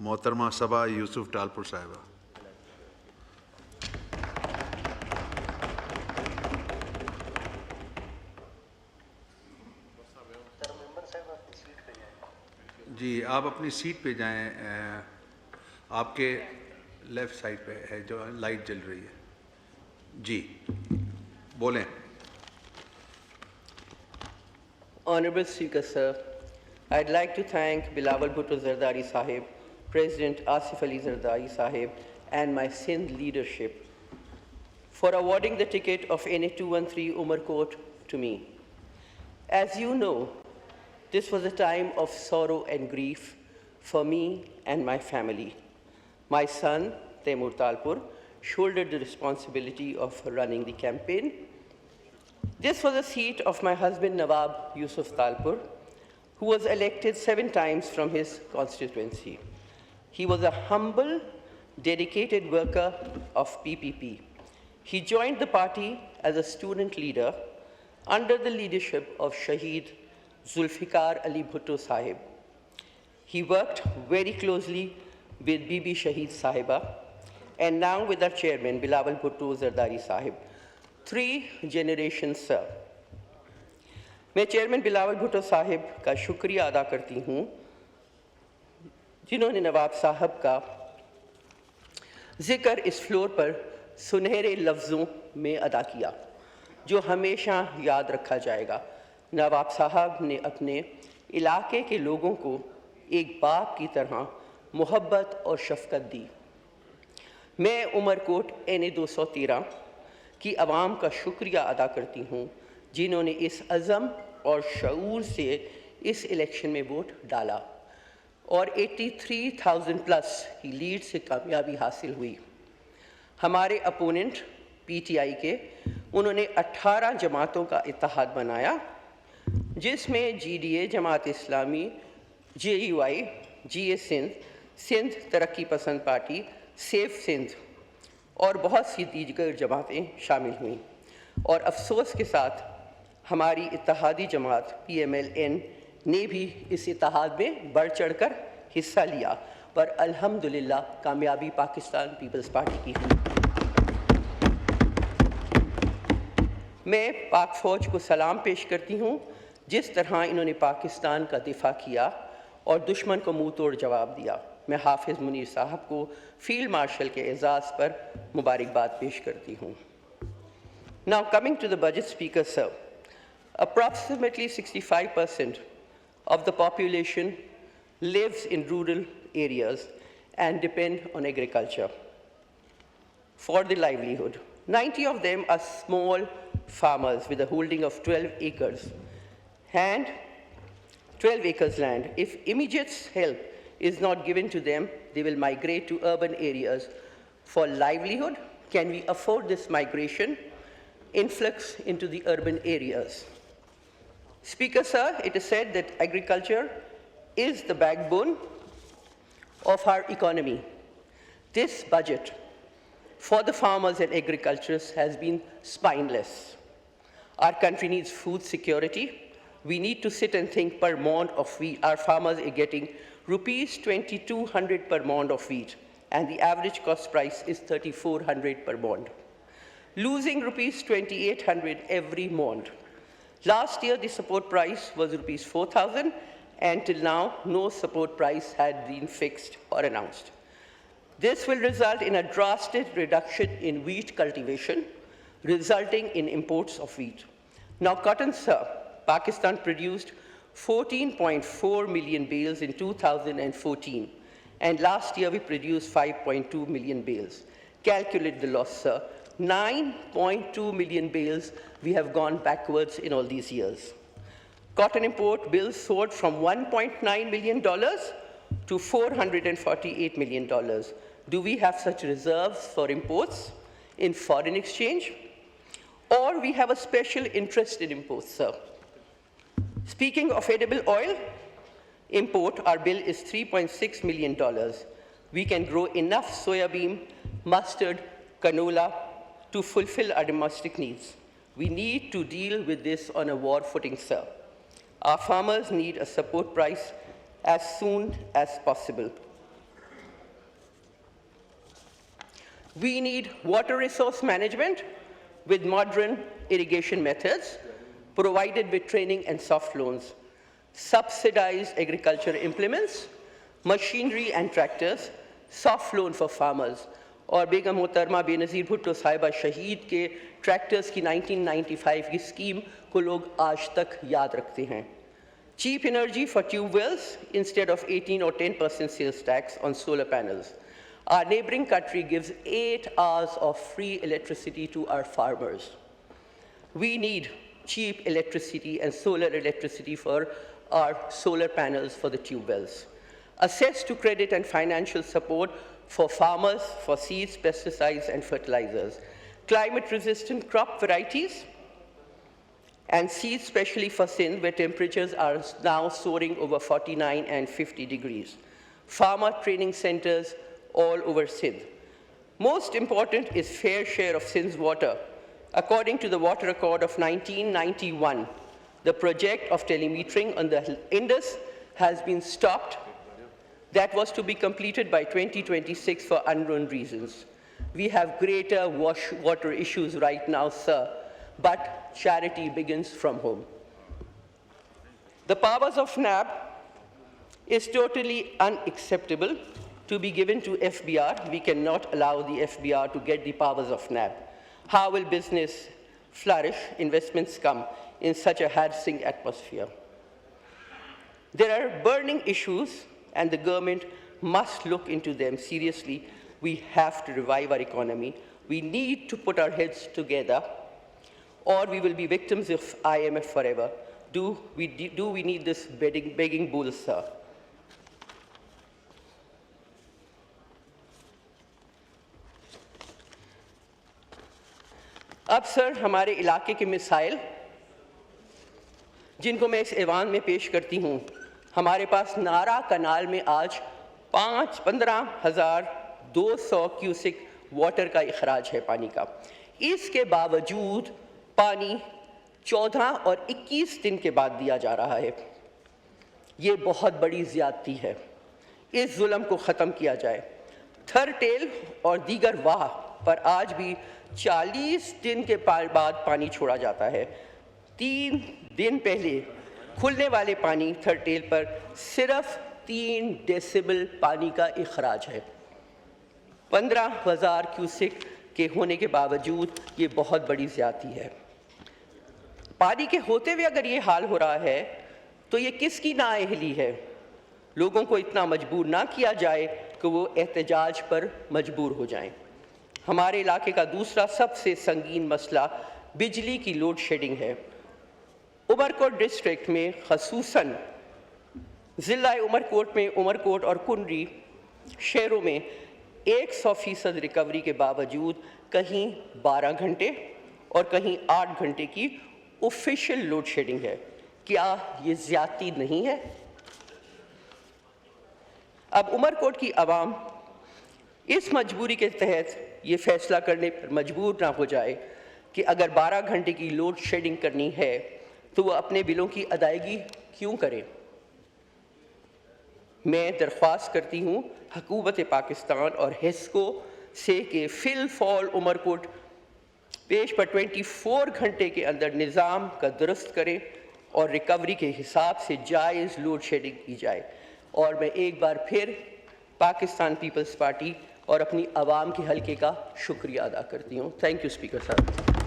محترمہ صبا یوسف ٹالپور صاحبہ. جی آپ اپنی سیٹ پہ جائیں. آپ کے لیفٹ سائڈ پہ ہے جو لائٹ جل رہی ہے. جی بولیں. Honorable Speaker, sir, I'd like to thank Bilawal Bhutto Zardari Sahib, President Asif Ali Zardari Sahib, and my Sindh leadership for awarding the ticket of NA 213 Umarkot to me. As you know, this was a time of sorrow and grief for me and my family. My son, Taimur Talpur, shouldered the responsibility of running the campaign. This was a seat of my husband Nawab Yusuf Talpur, who was elected 7 times from his constituency. He was a humble, dedicated worker of PPP. He joined the party as a student leader under the leadership of Shaheed Zulfikar Ali Bhutto Sahib. He worked very closely with Bibi Shaheed Sahiba and now with our chairman Bilawal Bhutto Zardari Sahib. 3 generations, sir. میں chairman Bilawal Bhutto صاحب کا شکریہ ادا کرتی ہوں جنہوں نے نواب صاحب کا ذکر اس فلور پر سنہرے لفظوں میں ادا کیا جو ہمیشہ یاد رکھا جائے گا. نواب صاحب نے اپنے علاقے کے لوگوں کو ایک باپ کی طرح محبت اور شفقت دی. میں عمرکوٹ NA 213 کی عوام کا شکریہ ادا کرتی ہوں جنہوں نے اس عزم اور شعور سے اس الیکشن میں ووٹ ڈالا اور 83,000 پلس کی لیڈ سے کامیابی حاصل ہوئی. ہمارے اپوننٹ PTI کے انہوں نے 18 جماعتوں کا اتحاد بنایا جس میں GDA Jamaat Islami, JUI, GA Sindh, Sindh ترقی پسند پارٹی, سیف سندھ اور بہت سی دیگر جماعتیں شامل ہوئیں. اور افسوس کے ساتھ ہماری اتحادی جماعت PMLN نے بھی اس اتحاد میں بڑھ چڑھ کر حصہ لیا پر الحمدللہ کامیابی پاکستان پیپلز پارٹی کی ہوئی. میں پاک فوج کو سلام پیش کرتی ہوں جس طرح انہوں نے پاکستان کا دفاع کیا اور دشمن کو منہ توڑ جواب دیا. میں حافظ منیر صاحب کو فیلڈ مارشل کے اعزاز پر مبارکباد پیش کرتی ہوں. Now coming to the budget, Speaker, sir, approximately 65% of the population lives in rural areas and depend on agriculture for their livelihood. 90 of them are small farmers with a holding of 12 acres and 12 acres land. If immediate help is not given to them, they will migrate to urban areas for livelihood. Can we afford this migration influx into the urban areas? Speaker, sir, it is said that agriculture is the backbone of our economy. This budget for the farmers and agriculturists has been spineless. Our country needs food security. We need to sit and think per mound of wheat. Our farmers are getting rupees 2,200 per mound of wheat, and the average cost price is 3,400 per mound, losing rupees 2,800 every mound. Last year, the support price was rupees 4,000, and till now, no support price had been fixed or announced. This will result in a drastic reduction in wheat cultivation, resulting in imports of wheat. Now, cotton, sir, Pakistan produced 14.4 million bales in 2014, and last year we produced 5.2 million bales. Calculate the loss, sir. 9.2 million bales we have gone backwards in all these years. Cotton import bills soared from $1.9 million to $448 million. Do we have such reserves for imports in foreign exchange? Or we have a special interest in imports, sir? Speaking of edible oil import, our bill is $3.6 million. We can grow enough soya bean, mustard, canola to fulfill our domestic needs. We need to deal with this on a war footing, sir. Our farmers need a support price as soon as possible. We need water resource management with modern irrigation methods, provided with training and soft loans, subsidized agriculture implements, machinery and tractors, soft loan for farmers. اور بیگم محترمہ بے نظیر بھٹو صاحبہ شہید کے tractors کی 1995 کی scheme کو لوگ آج تک یاد رکھتے ہیں. Cheap energy for tube wells instead of 18 or 10% sales tax on solar panels. Our neighboring country gives 8 hours of free electricity to our farmers. We need cheap electricity and solar electricity for our solar panels for the tube wells. Access to credit and financial support for farmers for seeds, pesticides, and fertilizers. Climate-resistant crop varieties and seeds, especially for Sindh, where temperatures are now soaring over 49 and 50 degrees. Farmer training centers all over Sindh. Most important is fair share of Sindh's water. According to the Water Accord of 1991, the project of telemetering on the Indus has been stopped. That was to be completed by 2026 for unknown reasons. We have greater water issues right now, sir, but charity begins from home. The powers of NAB is totally unacceptable to be given to FBR. We cannot allow the FBR to get the powers of NAB. How will business flourish, investments come in such a harassing atmosphere? There are burning issues, and the government must look into them seriously. We have to revive our economy. We need to put our heads together, or we will be victims of IMF forever. Do we need this begging bowl, sir? اب سر ہمارے علاقے کے مسائل جن کو میں اس ایوان میں پیش کرتی ہوں. ہمارے پاس نارا کنال میں آج 15,200 کیوسک واٹر کا اخراج ہے پانی کا. اس کے باوجود پانی 14 اور 21 دن کے بعد دیا جا رہا ہے. یہ بہت بڑی زیادتی ہے. اس ظلم کو ختم کیا جائے. تھر ٹیل اور دیگر واہ پر آج بھی 40 دن کے بعد پانی چھوڑا جاتا ہے. 3 دن پہلے کھلنے والے پانی تھر ٹیل پر صرف 3 ڈیسیبل پانی کا اخراج ہے. 15,000 کیوسک کے ہونے کے باوجود یہ بہت بڑی زیادتی ہے. پانی کے ہوتے ہوئے اگر یہ حال ہو رہا ہے تو یہ کس کی نااہلی ہے؟ لوگوں کو اتنا مجبور نہ کیا جائے کہ وہ احتجاج پر مجبور ہو جائیں. ہمارے علاقے کا دوسرا سب سے سنگین مسئلہ بجلی کی لوڈ شیڈنگ ہے. عمرکوٹ ڈسٹرکٹ میں خصوصاً ضلع عمرکوٹ میں عمرکوٹ اور کنڈی شہروں میں 100% ریکوری کے باوجود کہیں 12 گھنٹے اور کہیں 8 گھنٹے کی آفیشیل لوڈ شیڈنگ ہے. کیا یہ زیادتی نہیں ہے؟ اب عمرکوٹ کی عوام اس مجبوری کے تحت یہ فیصلہ کرنے پر مجبور نہ ہو جائے کہ اگر 12 گھنٹے کی لوڈ شیڈنگ کرنی ہے تو وہ اپنے بلوں کی ادائیگی کیوں کریں؟ میں درخواست کرتی ہوں حکومت پاکستان اور ہیسکو سے کہ فی الفور عمرکوٹ پیش پر 24 گھنٹے کے اندر نظام کا درست کریں اور ریکوری کے حساب سے جائز لوڈ شیڈنگ کی جائے. اور میں ایک بار پھر پاکستان پیپلز پارٹی اور اپنی عوام کے حلقے کا شکریہ ادا کرتی ہوں. تھینک یو اسپیکر صاحب.